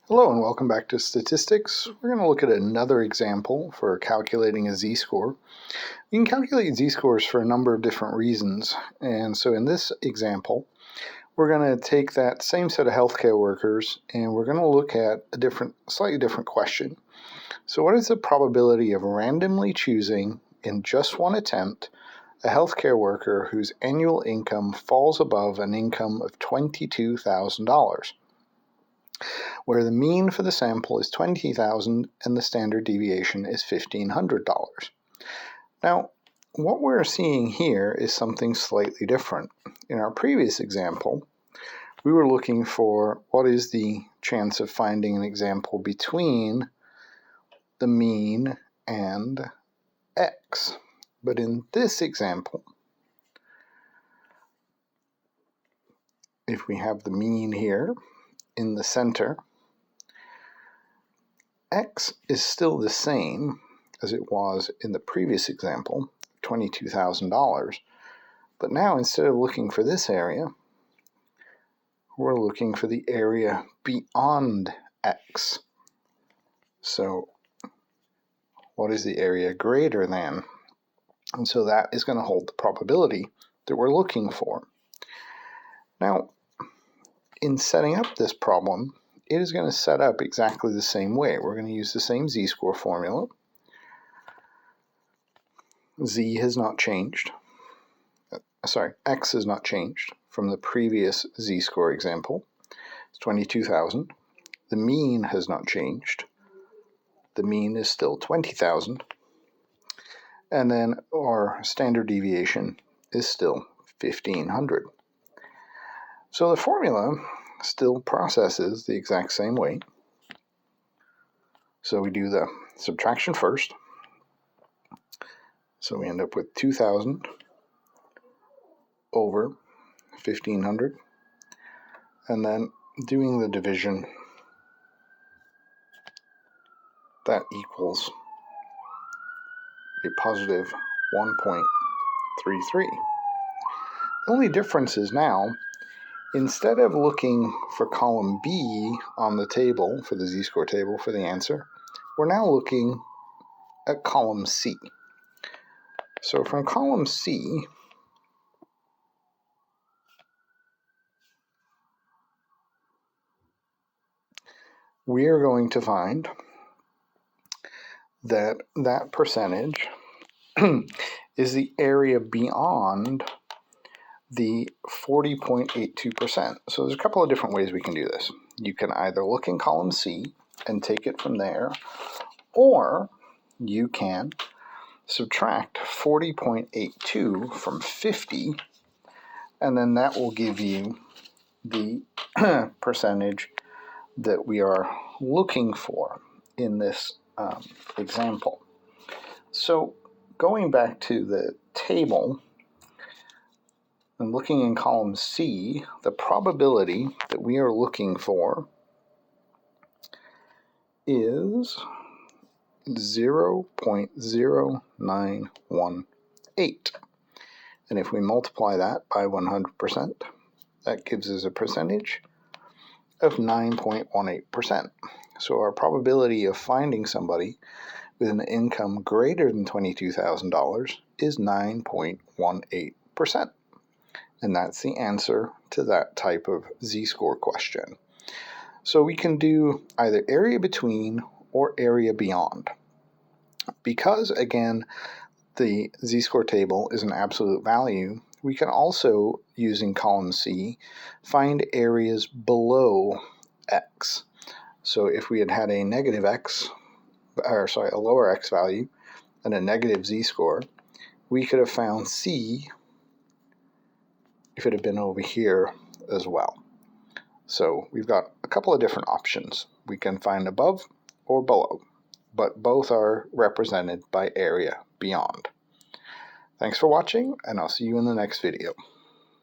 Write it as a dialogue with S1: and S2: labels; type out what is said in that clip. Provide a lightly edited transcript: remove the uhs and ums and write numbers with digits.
S1: Hello and welcome back to Statistics. We're going to look at another example for calculating a z-score. You can calculate z-scores for a number of different reasons, and so in this example we're going to take that same set of healthcare workers and we're going to look at a slightly different question. So what is the probability of randomly choosing in just one attempt a healthcare worker whose annual income falls above an income of $22,000? Where the mean for the sample is $20,000 and the standard deviation is $1,500. Now, what we're seeing here is something slightly different. In our previous example, we were looking for what is the chance of finding an example between the mean and x. But in this example, if we have the mean here in the center, x is still the same as it was in the previous example, $22,000. But now instead of looking for this area, we're looking for the area beyond x. So what is the area greater than? And so that is going to hold the probability that we're looking for. Now, in setting up this problem, it is going to set up exactly the same way. We're going to use the same z-score formula. Z has not changed. X has not changed from the previous z-score example. It's 22,000. The mean has not changed. The mean is still 20,000. And then our standard deviation is still 1,500. So the formula still processes the exact same way. So we do the subtraction first. So we end up with 2,000 over 1,500. And then doing the division, that equals a positive 1.33. The only difference is now, instead of looking for column B on the table, for the z-score table for the answer, we're now looking at column C. So from column C, we are going to find that that percentage is the area beyond the 40.82%. So there's a couple of different ways we can do this. You can either look in column C and take it from there, or you can subtract 40.82 from 50, and then that will give you the percentage that we are looking for in this example. So going back to the table and looking in column C, the probability that we are looking for is 0.0918. And if we multiply that by 100%, that gives us a percentage of 9.18%. So our probability of finding somebody with an income greater than $22,000 is 9.18%. And that's the answer to that type of z-score question. So we can do either area between or area beyond. Because, again, the z-score table is an absolute value, we can also, using column C, find areas below x. So if we had a negative x, a lower x value and a negative z-score, we could have found C if it had been over here as well. So we've got a couple of different options. We can find above or below, but both are represented by area beyond. Thanks for watching, and I'll see you in the next video.